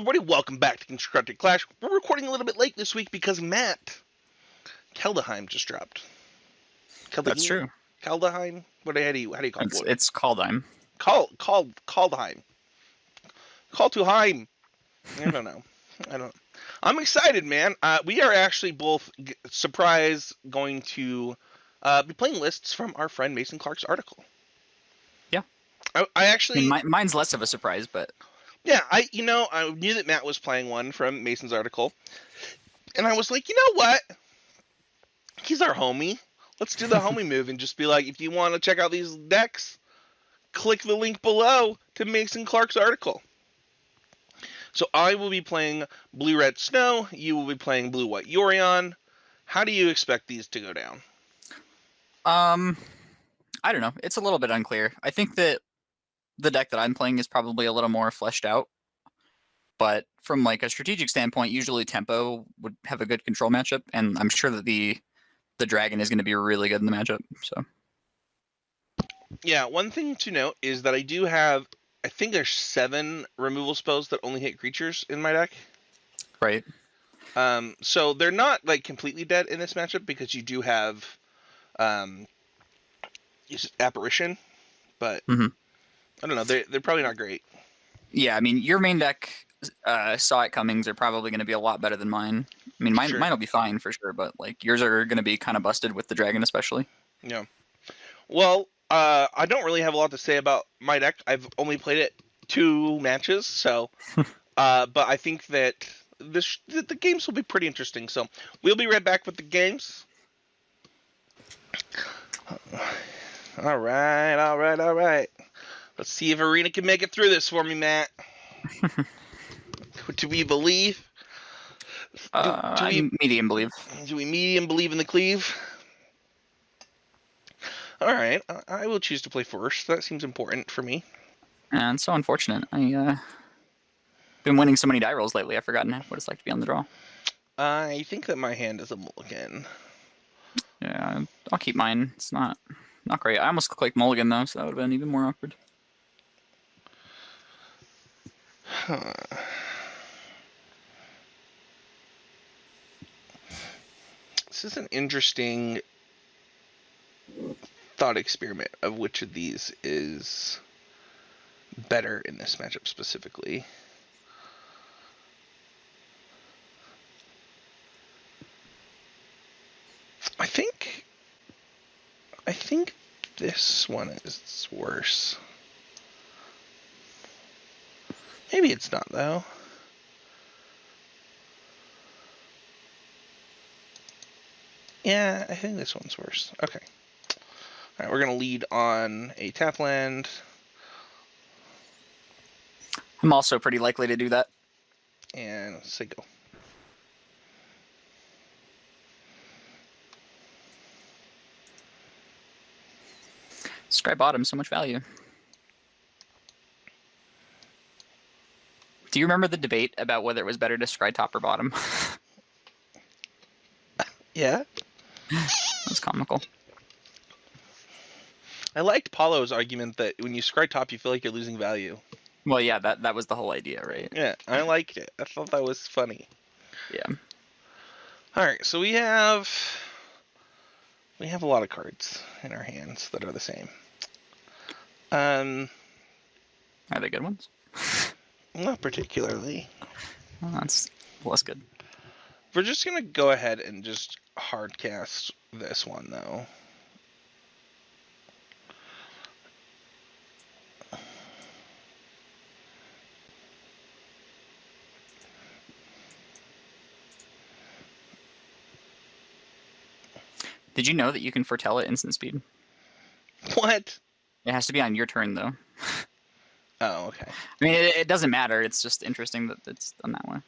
everybody, welcome back to Constructed Clash. We're recording a little bit late this week because Matt, Kadheim just dropped. That's true. Kadheim? How do you call it? It's Kadheim. Kaldheim. Call to Heim. I don't know. I'm excited, man. We are actually both going to be playing lists from our friend Mason Clark's article. Yeah. I actually... mine's less of a surprise, but... Yeah, I knew that Matt was playing one from Mason's article, and I was like, you know what? He's our homie. Let's do the homie move and just be like, if you want to check out these decks, click the link below to Mason Clark's article. So I will be playing Blue-Red Snow. You will be playing Blue-White Yorion. How do you expect these to go down? I don't know. It's a little bit unclear. I think that the deck that I'm playing is probably a little more fleshed out. But from like a strategic standpoint, usually tempo would have a good control matchup, and I'm sure that the dragon is going to be really good in the matchup. So yeah, one thing to note is that I do have, I think there's 7 removal spells that only hit creatures in my deck. Right. So they're not like completely dead in this matchup because you do have Apparition, but I don't know, they're probably not great. Yeah, I mean, your main deck Saw It Comings are probably going to be a lot better than mine. I mean, mine will be fine for sure, but like yours are going to be kind of busted with the dragon especially. Yeah. Well, I don't really have a lot to say about my deck. I've only played it 2 matches, so but I think that the games will be pretty interesting. So we'll be right back with the games. All right. Let's see if Arena can make it through this for me, Matt. Do we believe? Medium believe. Do we medium believe in the cleave? All right, I will choose to play first. That seems important for me. And so unfortunate. I been winning so many die rolls lately. I've forgotten what it's like to be on the draw. I think that my hand is a mulligan. Yeah, I'll keep mine. It's not great. I almost clicked mulligan though, so that would have been even more awkward. Huh. This is an interesting thought experiment of which of these is better in this matchup specifically. I think this one is worse. Maybe it's not though. Yeah, I think this one's worse. Okay. Alright, we're going to lead on a tap land. I'm also pretty likely to do that. And let's say go. Scry bottom, so much value. Do you remember the debate about whether it was better to scry top or bottom? Yeah. That's comical. I liked Paulo's argument that when you scry top, you feel like you're losing value. Well, yeah, that was the whole idea, right? Yeah, I liked it. I thought that was funny. Yeah. All right, so we have a lot of cards in our hands that are the same. Are they good ones? Not particularly. Well, that's less good. We're just gonna go ahead and just hard cast this one though. Did you know that you can foretell at instant speed? What? It has to be on your turn, though. Oh, okay. I mean, it doesn't matter. It's just interesting that it's done that way.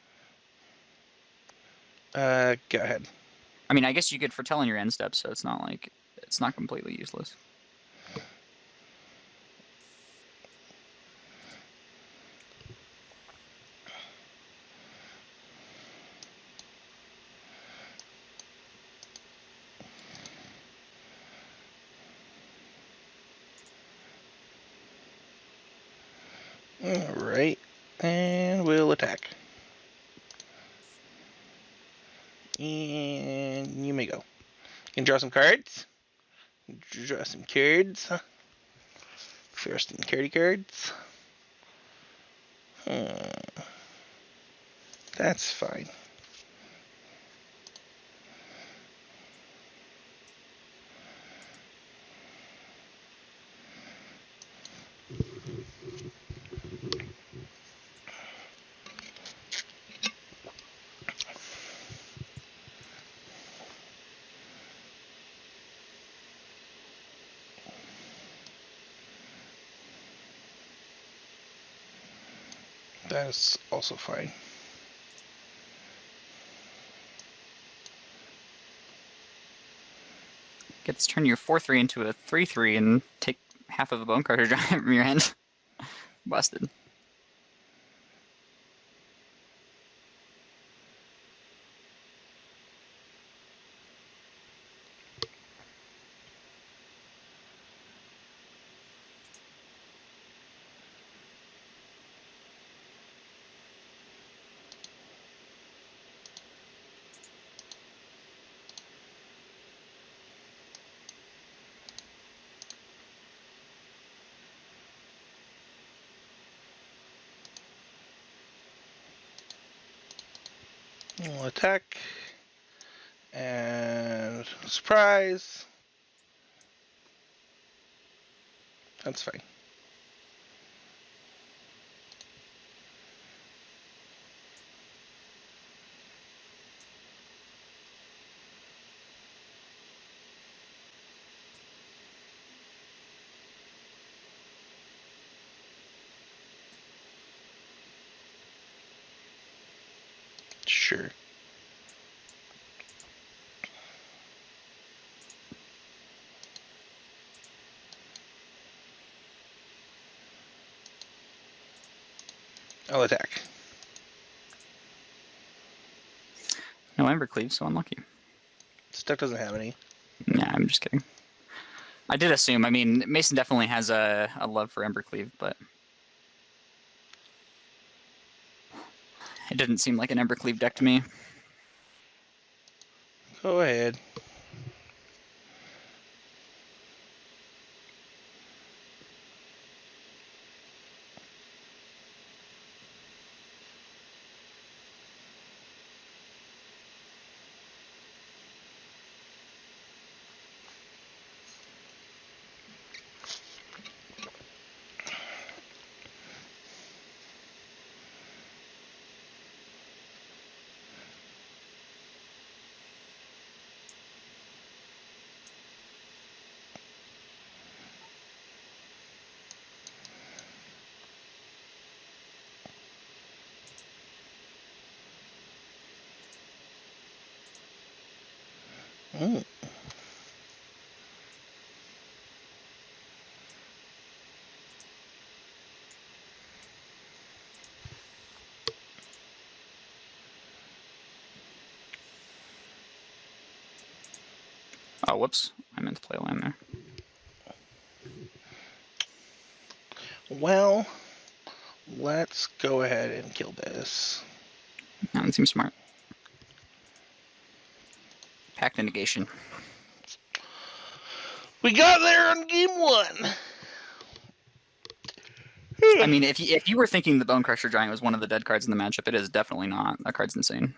Go ahead. I mean, I guess you could foretell on your end step, so it's not like it's not completely useless. All right, and we'll attack. Can draw some cards. Draw some cards. First and cardy cards. That's fine. That's also fine. Gets turn your 4/3 into a 3/3 and take half of a Bonecrusher Giant from your hand. Busted. We'll attack. And surprise. That's fine. Sure. I'll attack. No Embercleave, so unlucky. This deck doesn't have any. Nah, I'm just kidding. I did assume. I mean, Mason definitely has a love for Embercleave, but it didn't seem like an Embercleave deck to me. Go ahead. Mm. Oh, whoops. I meant to play a land there. Well, let's go ahead and kill this. That seems smart. Pact and Negation. We got there on game one. I mean, if you were thinking the Bonecrusher Giant was one of the dead cards in the matchup, it is definitely not. That card's insane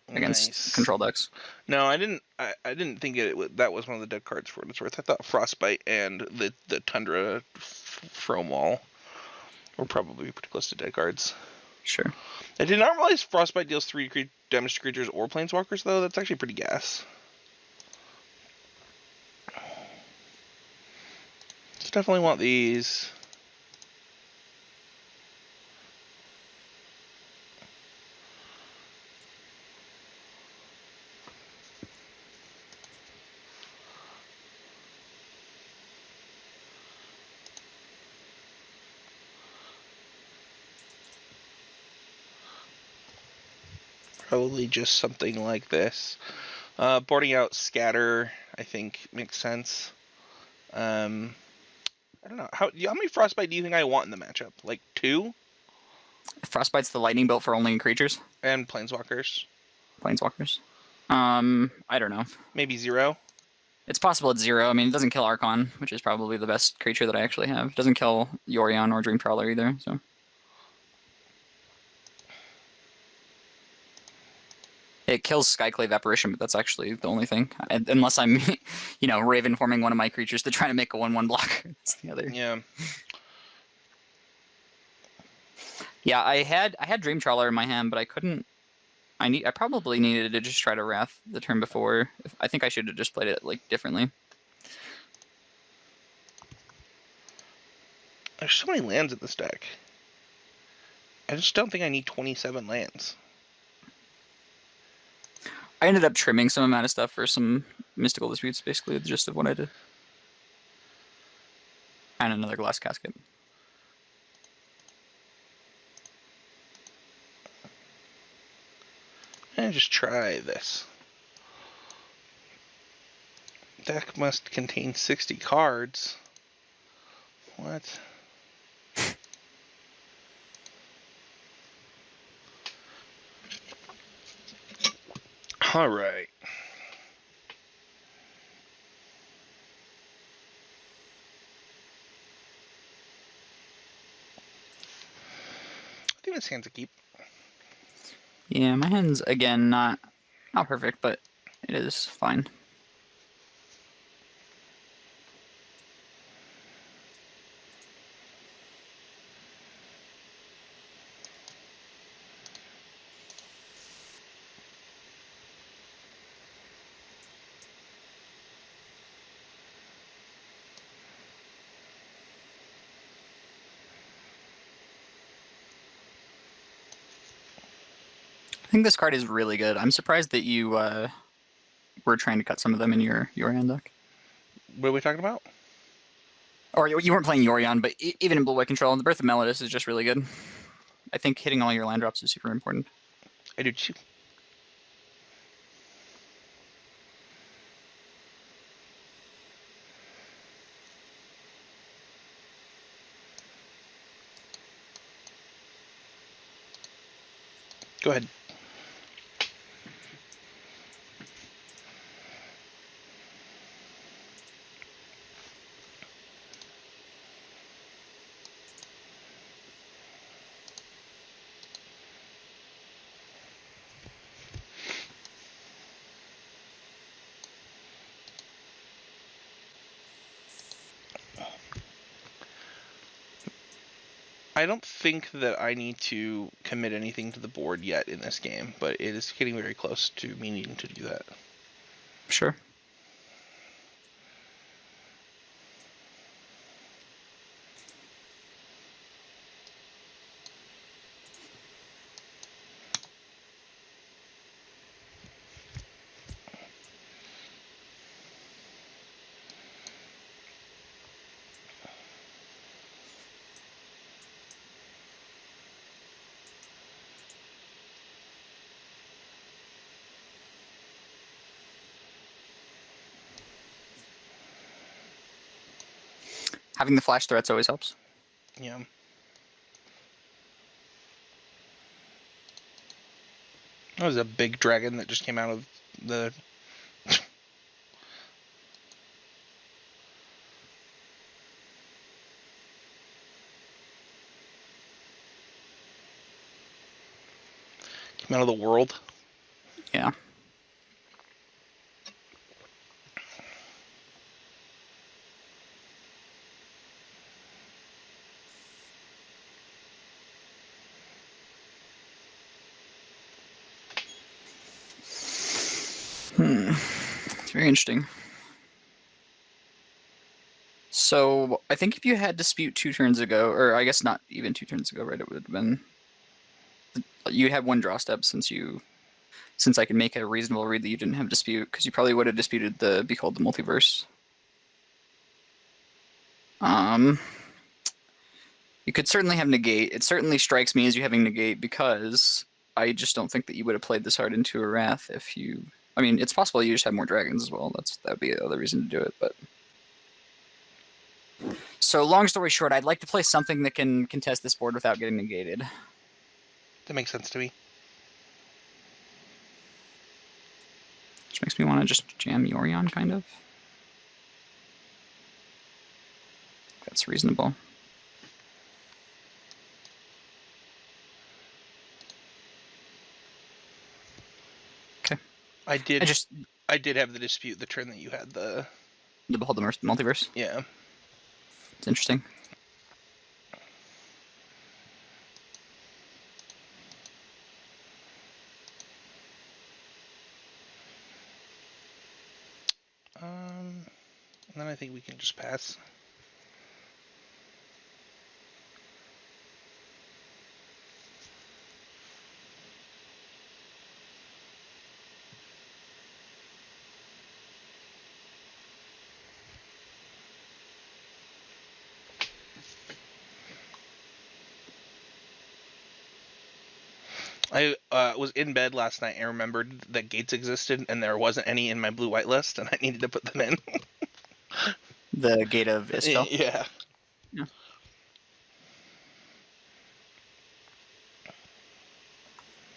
against control decks. No, I didn't. I didn't think that was one of the dead cards for what it's worth. I thought Frostbite and the Tundra Chrome Wall were probably pretty close to dead cards. Sure. I did not realize Frostbite deals 3 damage to creatures or planeswalkers, though. That's actually pretty gas. Just definitely want these. Probably just something like this. Boarding out Scatter, I think, makes sense. I don't know. How many Frostbite do you think I want in the matchup? Like 2? Frostbite's the lightning bolt for only creatures? And Planeswalkers? Planeswalkers? I don't know. Maybe 0? It's possible it's 0. I mean, it doesn't kill Archon, which is probably the best creature that I actually have. It doesn't kill Yorion or Dream Trawler either, so. It kills Skyclave Apparition, but that's actually the only thing. Unless I'm, Raven forming one of my creatures to try to make a 1/1 block. That's the other. Yeah. Yeah, I had Dream Trawler in my hand, but I couldn't. I probably needed to just try to Wrath the turn before. I think I should have just played it differently. There's so many lands in this deck. I just don't think I need 27 lands. I ended up trimming some amount of stuff for some Mystical Disputes, basically the gist of what I did. And another Glass Casket. And just try this. Deck must contain 60 cards. What? All right. I think this hand's a keep. Yeah, my hand's again not perfect, but it is fine. I think this card is really good. I'm surprised that you were trying to cut some of them in your hand deck. What are we talking about? Or you weren't playing Yorion, but even in Blue-White Control, the Birth of Melodus is just really good. I think hitting all your land drops is super important. I do too. Go ahead. I don't think that I need to commit anything to the board yet in this game, but it is getting very close to me needing to do that. Sure. Having the flash threats always helps. Yeah. That was a big dragon that just came out of the... came out of the world. Yeah. It's very interesting. So I think if you had Dispute 2 turns ago, or I guess not even 2 turns ago, right? It would have been you had one draw step since I could make a reasonable read that you didn't have Dispute, because you probably would have disputed the Behold the Multiverse. You could certainly have Negate. It certainly strikes me as you having Negate, because I just don't think that you would have played this hard into a Wrath if you... I mean, it's possible you just have more dragons as well. That would be the other reason to do it, but... So, long story short, I'd like to play something that can contest this board without getting negated. That makes sense to me. Which makes me want to just jam Yorion, kind of. that's reasonable. Okay. I did have the dispute the turn that you had the Behold the Multiverse. Yeah. It's interesting. And then I think we can just pass. I was in bed last night and remembered that gates existed and there wasn't any in my blue-white list, and I needed to put them in. The Gate of Isfel. Yeah. Yeah. I'm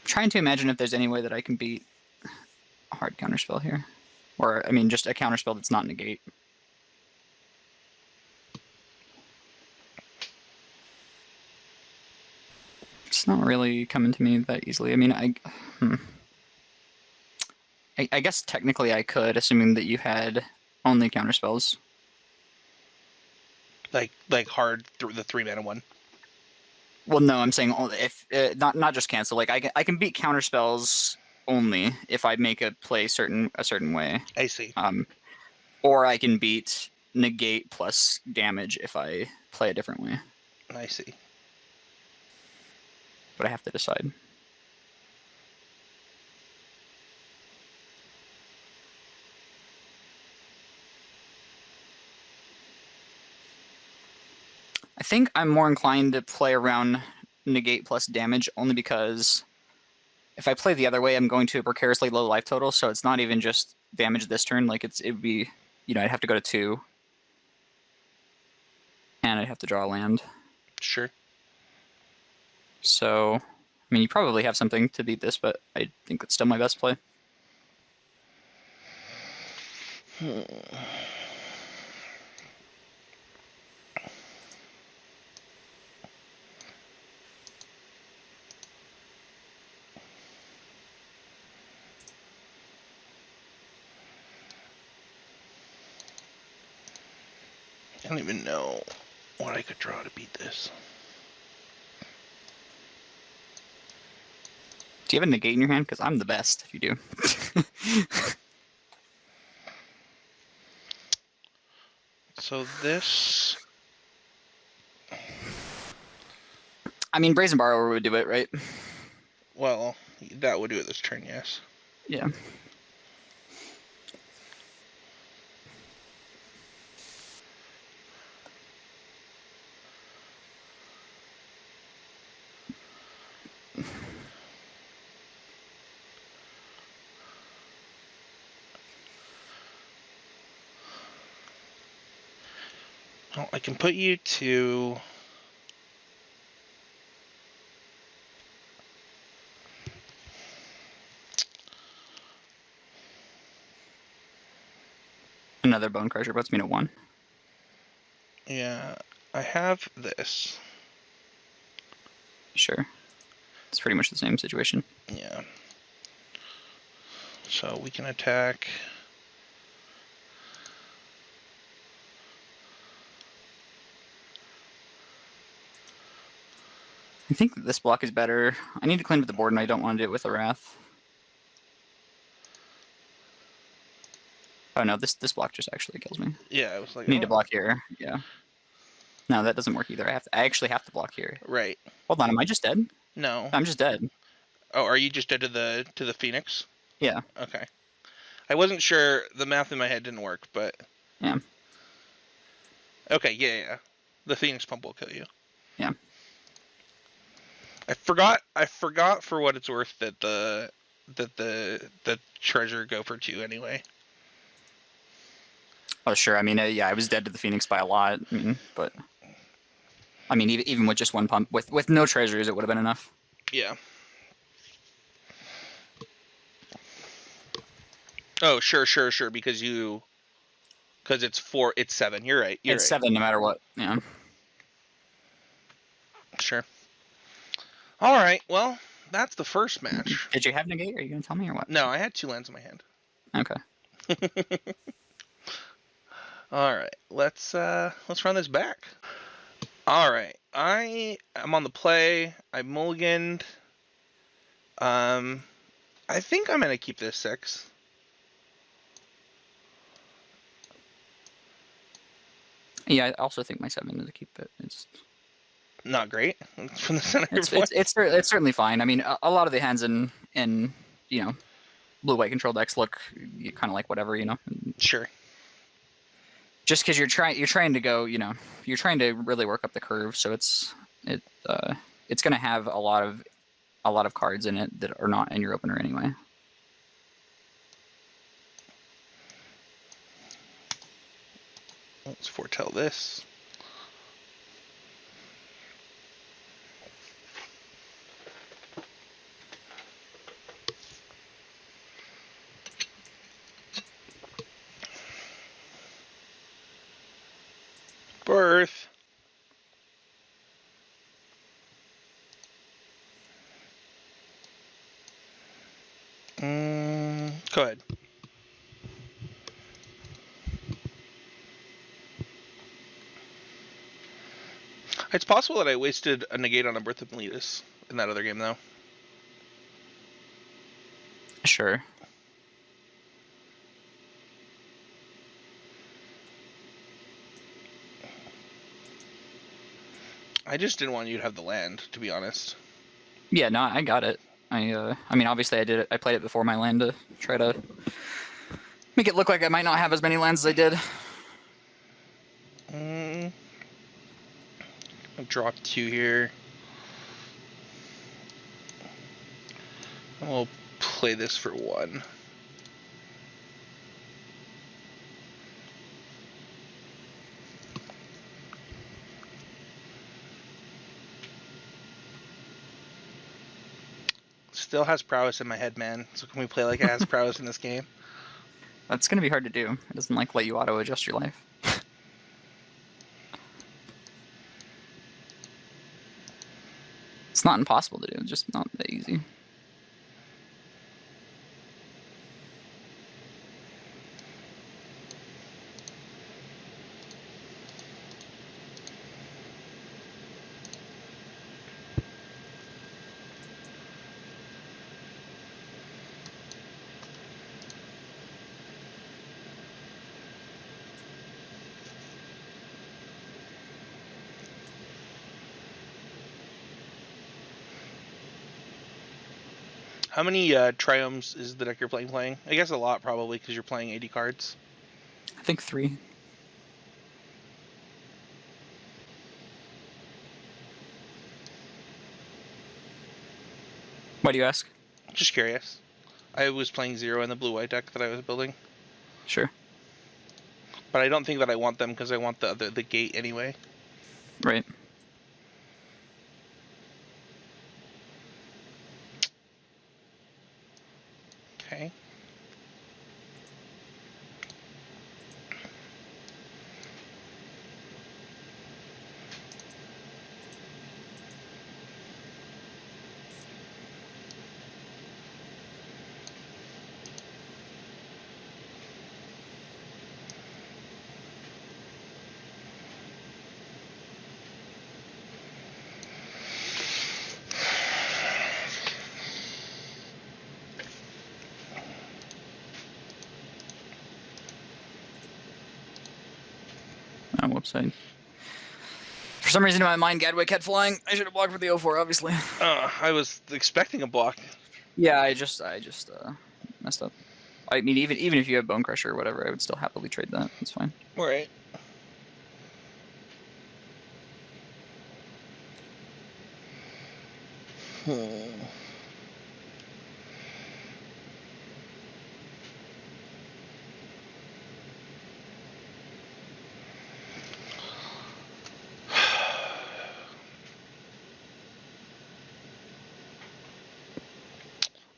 trying to imagine if there's any way that I can beat a hard counterspell here. Or, I mean, just a counterspell that's not negate. It's not really coming to me that easily. I mean, I guess technically I could, assuming that you had only counterspells. Like hard the 3-mana one. Well, no, I'm saying if not just cancel. Like I can beat counterspells only if I make a play a certain way. I see. Or I can beat negate plus damage if I play a different way. I see. But I have to decide. I think I'm more inclined to play around negate plus damage only because if I play the other way, I'm going to a precariously low life total, so it's not even just damage this turn. Like it would be, I'd have to go to 2, and I'd have to draw a land. Sure. So, I mean, you probably have something to beat this, but I think it's still my best play. I don't even know what I could draw to beat this. Do you have a negate in your hand? Because I'm the best if you do. So this... I mean, Brazen Borrower would do it, right? Well, that would do it this turn, yes. Yeah. Well, I can put you to... Another Bone Crusher puts me to 1. Yeah, I have this. Sure. It's pretty much the same situation. Yeah. So we can attack... I think that this block is better. I need to clean up the board, and I don't want to do it with a Wrath. Oh no, this block just actually kills me. Yeah, I was like... I need to block here. Yeah. No, that doesn't work either. I actually have to block here. Right. Hold on, am I just dead? No. I'm just dead. Oh, are you just dead to the Phoenix? Yeah. Okay. I wasn't sure. The math in my head didn't work, but... Yeah. Okay, yeah. The Phoenix Pump will kill you. Yeah. I forgot for what it's worth that the treasure go for 2 anyway. Oh, sure. I mean, yeah, I was dead to the Phoenix by a lot. I mean, but... I mean, even with just 1 pump, with no treasures, it would have been enough. Yeah. Oh, sure, because you... Because it's 4, it's 7. You're right. You're It's right. 7 no matter what. Yeah. Sure. All right. Well, that's the first match. Did you have negate? Are you gonna tell me or what? No, I had 2 lands in my hand. Okay. All right. Let's run this back. All right. I am on the play. I mulliganed. I think I'm gonna keep this 6. Yeah, I also think my 7 is to keep it. It's Not great from the center it's point. it's certainly fine. I mean, a lot of the hands in you know blue-white control decks look kind of like whatever, you know. Sure. Just because you're trying to go, you know, you're trying to really work up the curve, so it's going to have a lot of cards in it that are not in your opener anyway. Let's foretell this. Birth. Go ahead. It's possible that I wasted a negate on a Birth of Meletus in that other game, though. Sure. I just didn't want you to have the land, to be honest. Yeah, no, I got it. I mean, obviously, I did it. I played it before my land to try to make it look like I might not have as many lands as I did. I'll drop 2 here. We'll play this for 1. Still has prowess in my head, man. So can we play like it has prowess in this game? That's gonna be hard to do. It doesn't like let you auto adjust your life. It's not impossible to do. It's just not that easy. How many triomes is the deck you're playing? I guess a lot, probably, because you're playing 80 cards. I think 3. Why do you ask? Just curious. I was playing 0 in the blue-white deck that I was building. Sure. But I don't think that I want them because I want the gate anyway. Right. Okay. Oh, whoops. For some reason in my mind, Gadwick kept flying. I should have blocked for the 0-4, obviously. I was expecting a block. Yeah, I just messed up. I mean, even if you have Bone Crusher or whatever, I would still happily trade that. It's fine. All right.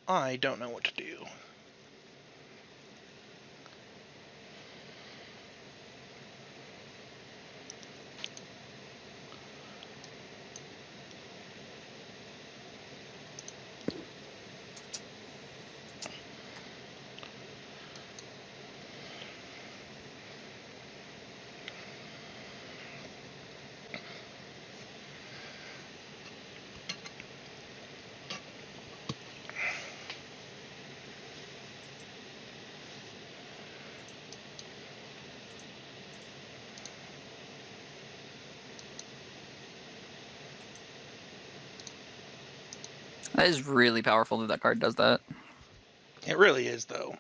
I don't know what to do. That is really powerful that card does that. It really is, though.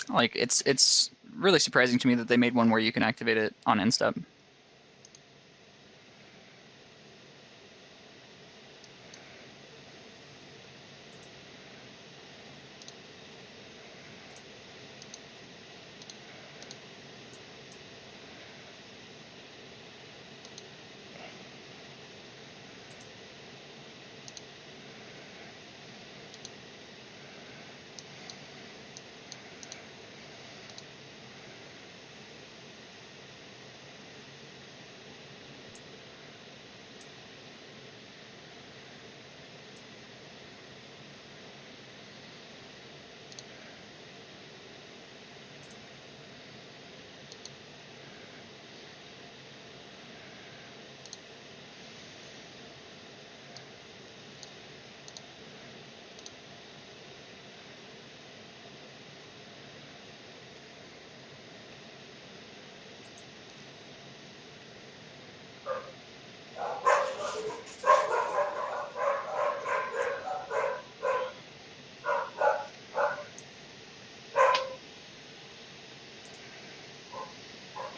Like, it's really surprising to me that they made one where you can activate it on end step.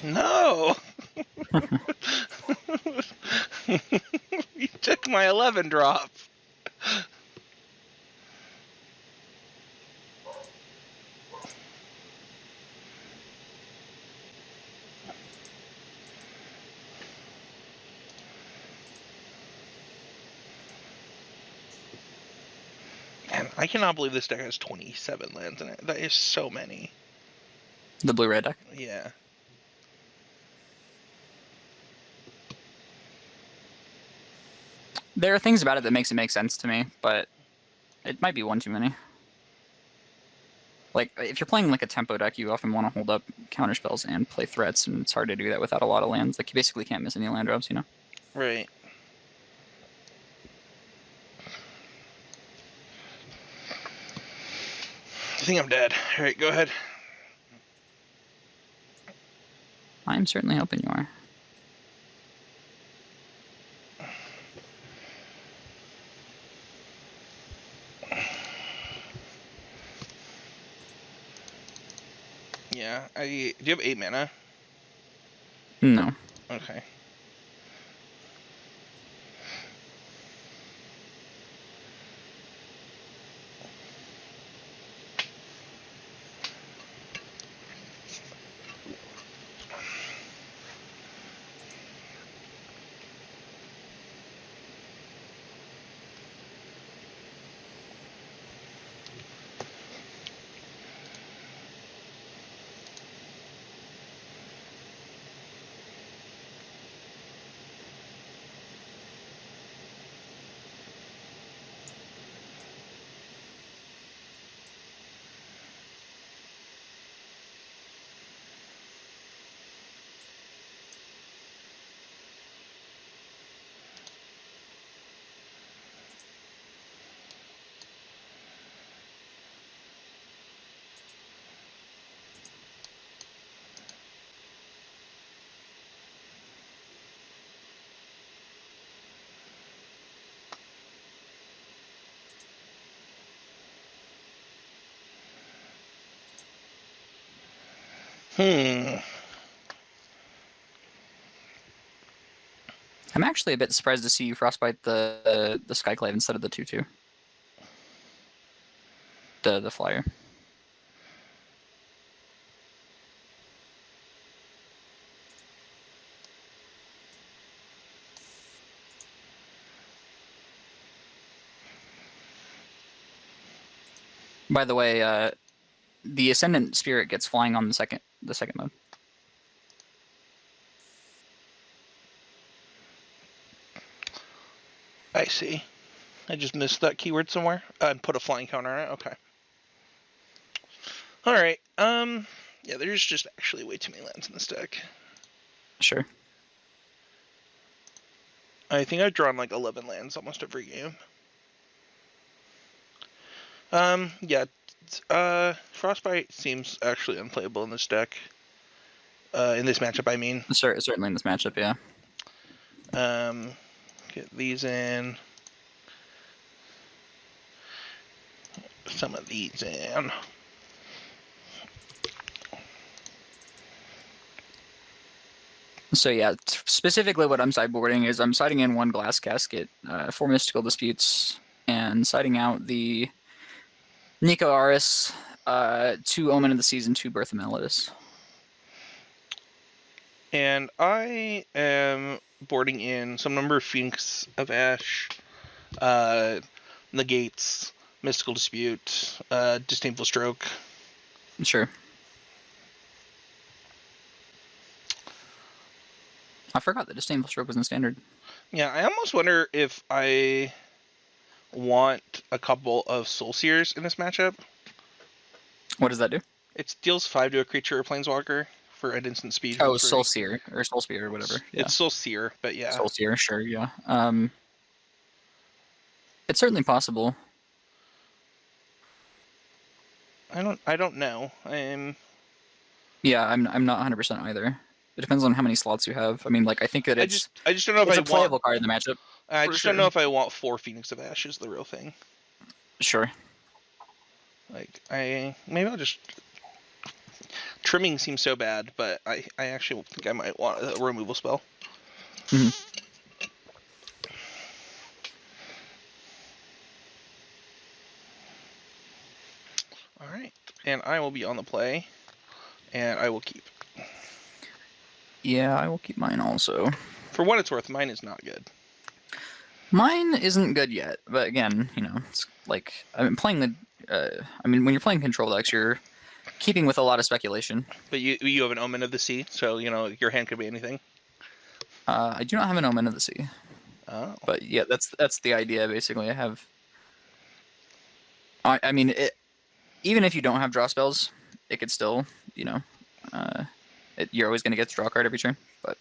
No! You took my 11 drop. Man, I cannot believe this deck has 27 lands in it. That is so many. The blue-red deck. Yeah. There are things about it that makes it make sense to me, but it might be one too many. Like, if you're playing like a tempo deck, you often want to hold up counterspells and play threats, and it's hard to do that without a lot of lands. Like, you basically can't miss any land drops, you know? Right. I think I'm dead. Alright, go ahead. I'm certainly hoping you are. Yeah, do you have 8 mana? No. Okay. Hmm. I'm actually a bit surprised to see you frostbite the Skyclave instead of the 2/2. The flyer. By the way, the Ascendant Spirit gets flying on the second mode. I see. I just missed that keyword somewhere and put a flying counter on it. Okay. Alright. Yeah, there's just actually way too many lands in this deck. Sure. I think I've drawn like 11 lands almost every game. Yeah. Frostbite seems actually unplayable in this deck. In this matchup, I mean. Certainly in this matchup, yeah. Get these in. Some of these in. So yeah, specifically what I'm sideboarding is I'm siding in 1 Glass Casket, 4 Mystical Disputes, and siding out the Nico Aris, 2 Omen of the Season, 2 Birth of Melodus. And I am boarding in some number of Phoenix of Ash, Negates, Mystical Dispute, Disdainful Stroke. Sure. I forgot that Disdainful Stroke was in Standard. Yeah, I almost wonder if I want a couple of Soul Seers in this matchup. What does that do? It deals 5 to a creature or planeswalker for an instant speed. Oh, Soul Seer or Soul Spear or whatever. Yeah. It's Soul Seer, but yeah. Soul Seer, sure, yeah. It's certainly possible. I don't know. Yeah, I'm not 100% either. It depends on how many slots you have. I mean, like, I think that I just don't know if it's I a playable want. card in the matchup. I just don't know if I want 4 Phoenix of Ash is the real thing. Sure. Like maybe I'll just. Trimming seems so bad, but I actually think I might want a removal spell. Mm-hmm. All right, and I will be on the play, and I will keep. Yeah, I will keep mine also. For what it's worth, mine is not good. Mine isn't good yet, but again, you know, it's like I'm playing the. I mean, when you're playing control decks, you're keeping with a lot of speculation. But you have an Omen of the Sea, so you know your hand could be anything. I do not have an Omen of the Sea. Oh. But yeah, that's the idea basically. I have. I mean, even if you don't have draw spells, it could still, you know, you're always going to get to draw a card every turn. But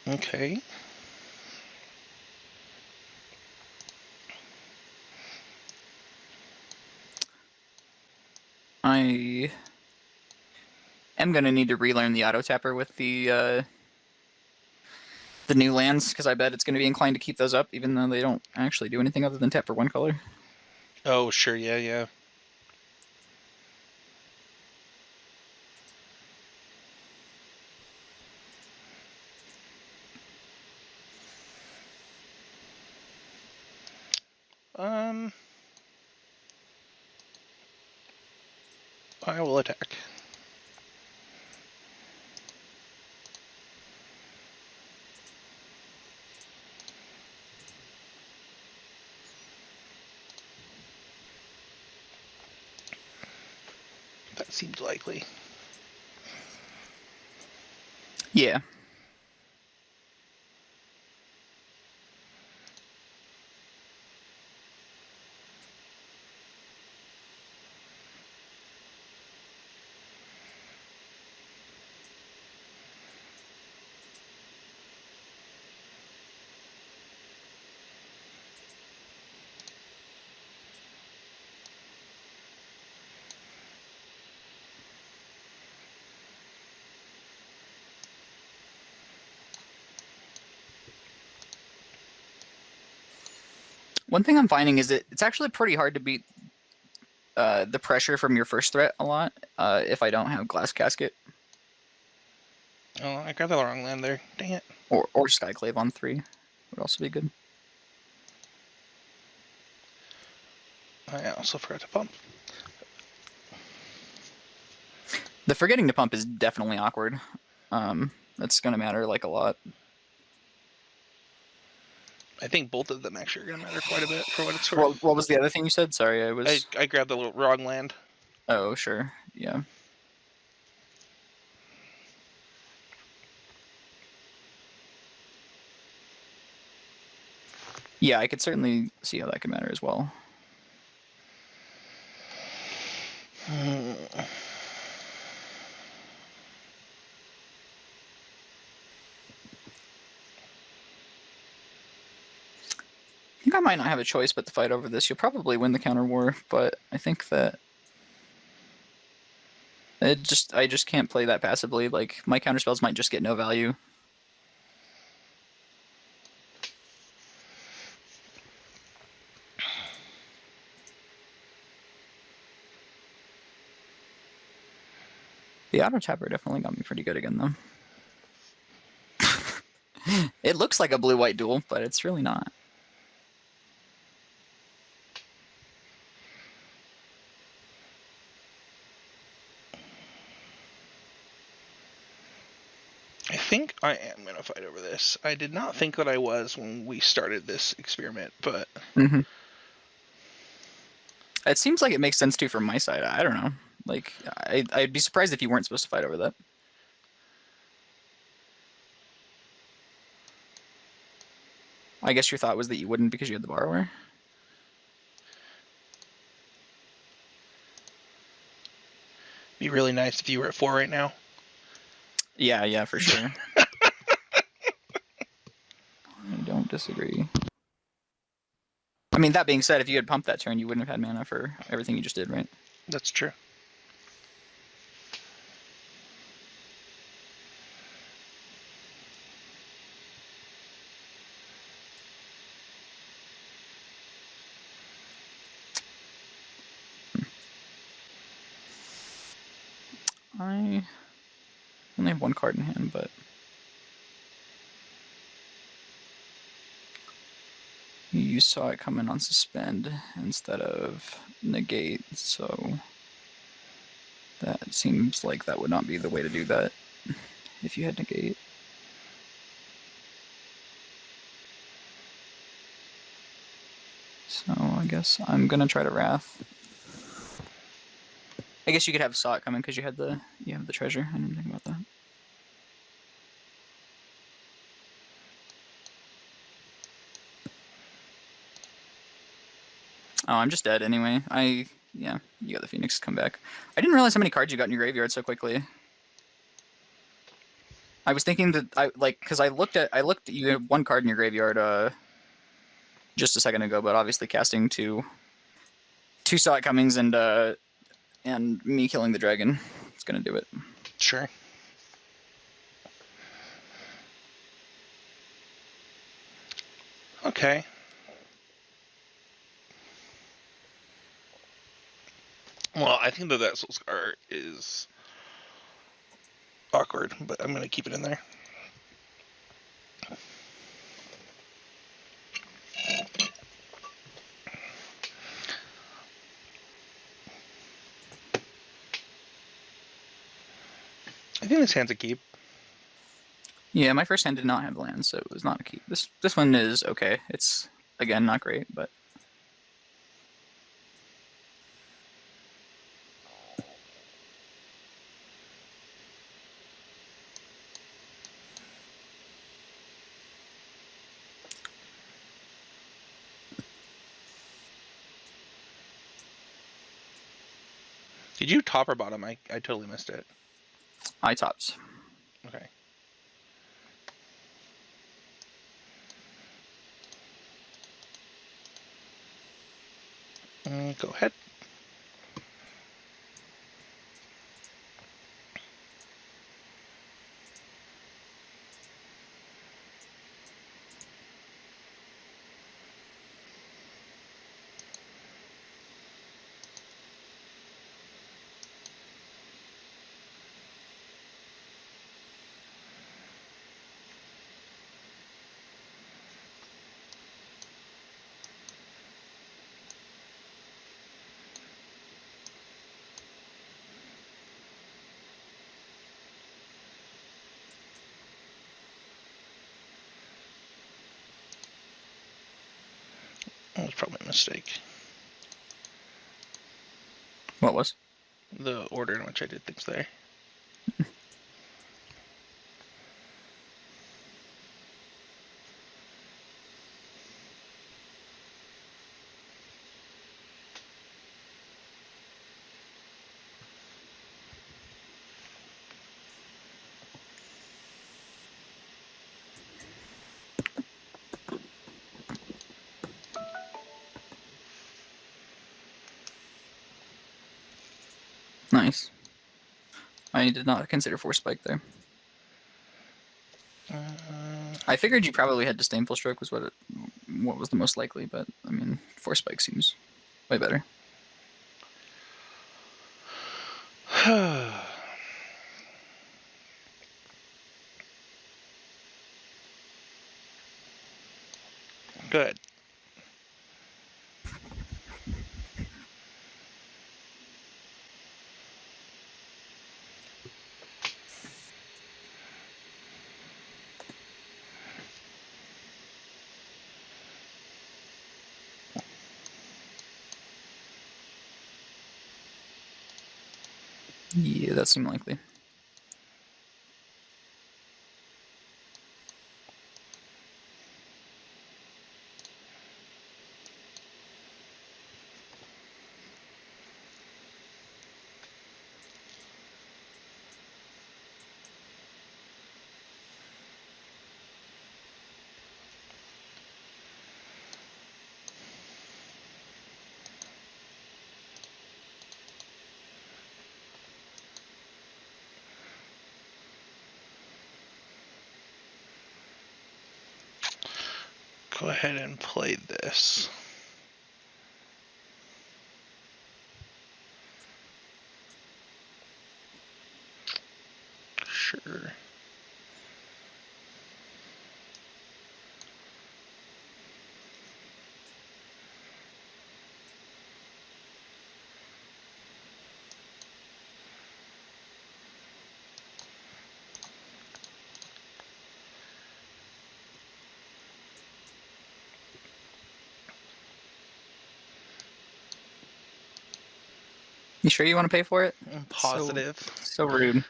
Okay. I am going to need to relearn the auto tapper with the new lands, because I bet it's going to be inclined to keep those up, even though they don't actually do anything other than tap for 1 color. Oh, sure, yeah. I will attack. That seems likely. Yeah. One thing I'm finding is that it's actually pretty hard to beat the pressure from your first threat a lot if I don't have Glass Casket. Oh, I grabbed the wrong land there. Dang it. Or Skyclave on 3 would also be good. I also forgot to pump. The forgetting to pump is definitely awkward. That's going to matter like a lot. I think both of them actually are going to matter quite a bit for what it's worth. What was the other thing you said? Sorry, I grabbed the wrong land. Oh, sure. Yeah. Yeah, I could certainly see how that could matter as well. think I might not have a choice but to fight over this. You'll probably win the counter war, but I think that I just can't play that passively. Like, my counter spells might just get no value. The auto tapper definitely got me pretty good again, though. It looks like a blue-white duel, but it's really not. I think I am going to fight over this. I did not think that I was when we started this experiment, but... Mm-hmm. It seems like it makes sense, too, from my side. I don't know. Like, I'd be surprised if you weren't supposed to fight over that. I guess your thought was that you wouldn't because you had the borrower? Be really nice if you were at 4 right now. Yeah, for sure. I don't disagree. I mean, that being said, if you had pumped that turn, you wouldn't have had mana for everything you just did, right? That's true. I only have one card in hand, but... You saw it coming on suspend instead of negate, so... That seems like that would not be the way to do that if you had negate. So I guess I'm gonna try to Wrath. I guess you could have saw it coming because you have the treasure. I didn't think about that. Oh, I'm just dead anyway. Yeah, you got the Phoenix come back. I didn't realize how many cards you got in your graveyard so quickly. I was thinking that because I looked at you had one card in your graveyard just a second ago, but obviously casting two saw it comings and me killing the dragon is gonna do it. Sure. Okay. Well, I think the Vessel Scar is awkward, but I'm going to keep it in there. I think this hand's a keep. Yeah, my first hand did not have lands, so it was not a keep. This one is okay. It's, again, not great, but... Did you top or bottom? I totally missed it. I tops. Okay. Go ahead. That was probably a mistake. What was? The order in which I did things there. Nice. I did not consider Force Spike there. I figured you probably had Disdainful Stroke was what was the most likely, but I mean, Force Spike seems way better. Good. Yeah, that seemed likely. Go ahead and play this. Sure. You sure you want to pay for it? I'm positive. So rude.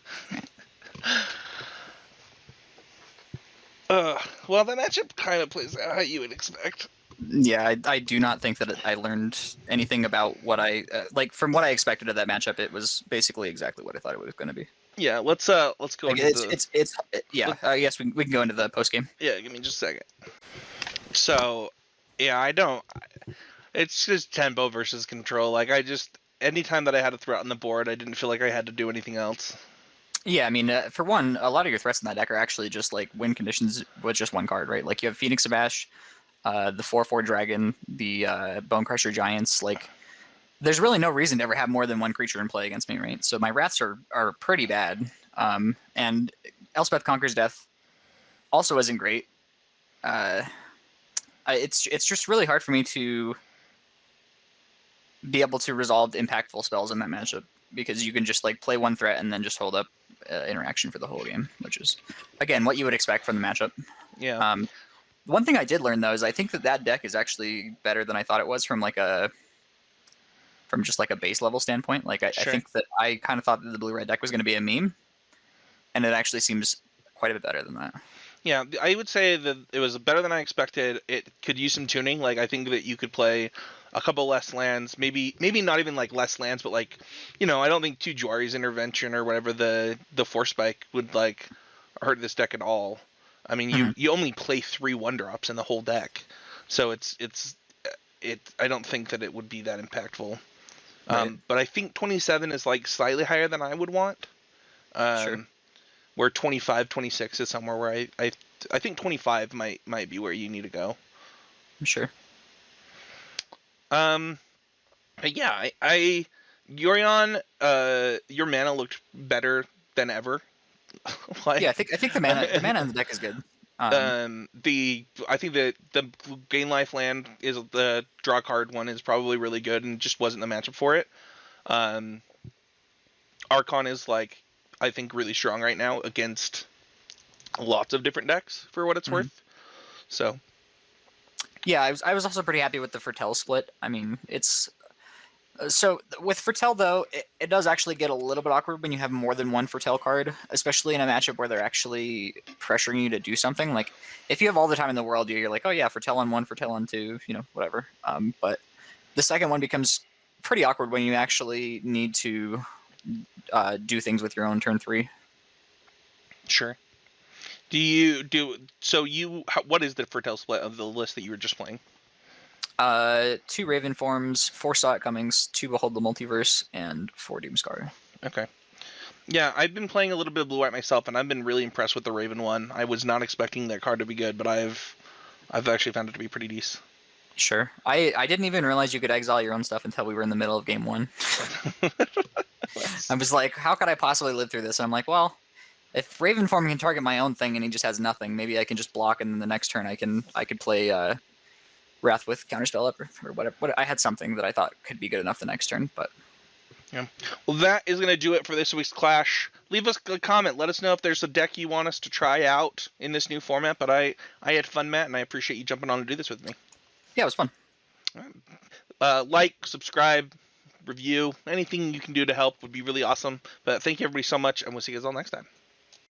Well, the matchup kind of plays out how you would expect. Yeah, I do not think that I learned anything about what I like from what I expected of that matchup. It was basically exactly what I thought it was going to be. Yeah, let's go Like, into yeah. I guess we can go into the post game. Yeah, give me just a second. So, yeah, I don't. It's just tempo versus control. Like, anytime that I had a threat on the board, I didn't feel like I had to do anything else. Yeah, I mean, for one, a lot of your threats in that deck are actually just like win conditions with just one card, right? Like you have Phoenix Sabash, the 4/4 Dragon, the Bone Crusher Giants. Like, there's really no reason to ever have more than one creature in play against me, right? So my Rats are pretty bad. And Elspeth Conquers Death also isn't great. It's just really hard for me to be able to resolve impactful spells in that matchup because you can just like play one threat and then just hold up interaction for the whole game, which is again what you would expect from the matchup. Yeah. One thing I did learn though is I think that deck is actually better than I thought it was from just like a base level standpoint. Like I think that I kind of thought that the blue-red deck was going to be a meme, and it actually seems quite a bit better than that. Yeah, I would say that it was better than I expected. It could use some tuning. Like, I think that you could play a couple less lands, maybe not even like less lands, but like, I don't think 2 Juari's Intervention or whatever the Force Spike would like hurt this deck at all. I mean, you only play 3 1-drops in the whole deck, so it's I don't think that it would be that impactful. Right. But I think 27 is like slightly higher than I would want. Sure. Where 25, 26 is somewhere where I think 25 might be where you need to go. Sure. But yeah, Yorion, your mana looked better than ever. Yeah, I think the mana in the deck is good. I think the gain life land is the draw card one is probably really good and just wasn't the matchup for it. Archon is like I think really strong right now against lots of different decks for what it's worth. So yeah, I was also pretty happy with the Fertel split. I mean, it's so with Fertel though, it does actually get a little bit awkward when you have more than one Fertel card, especially in a matchup where they're actually pressuring you to do something. Like if you have all the time in the world, you're like, oh yeah, Fertel on 1, Fertel on 2, whatever. But the second one becomes pretty awkward when you actually need to do things with your own turn 3. Sure. What is the Fertel split of the list that you were just playing? 2 Raven forms, 4 Saw It Comings, 2 Behold the Multiverse, and 4 Doomscar. Okay. Yeah, I've been playing a little bit of Blue-White myself, and I've been really impressed with the Raven one. I was not expecting that card to be good, but I've actually found it to be pretty decent. Sure. I didn't even realize you could exile your own stuff until we were in the middle of game 1. I was like, how could I possibly live through this? And I'm like, well, if Raven form can target my own thing and he just has nothing, maybe I can just block, and then the next turn I could play Wrath with Counterspell up or whatever. I had something that I thought could be good enough the next turn, but Yeah. Well, that is going to do it for this week's Clash. Leave us a comment. Let us know if there's a deck you want us to try out in this new format. But I had fun, Matt, and I appreciate you jumping on to do this with me. yeah, it was fun. Like, subscribe, review, anything you can do to help would be really awesome. But thank you everybody so much, and we'll see you guys all next time.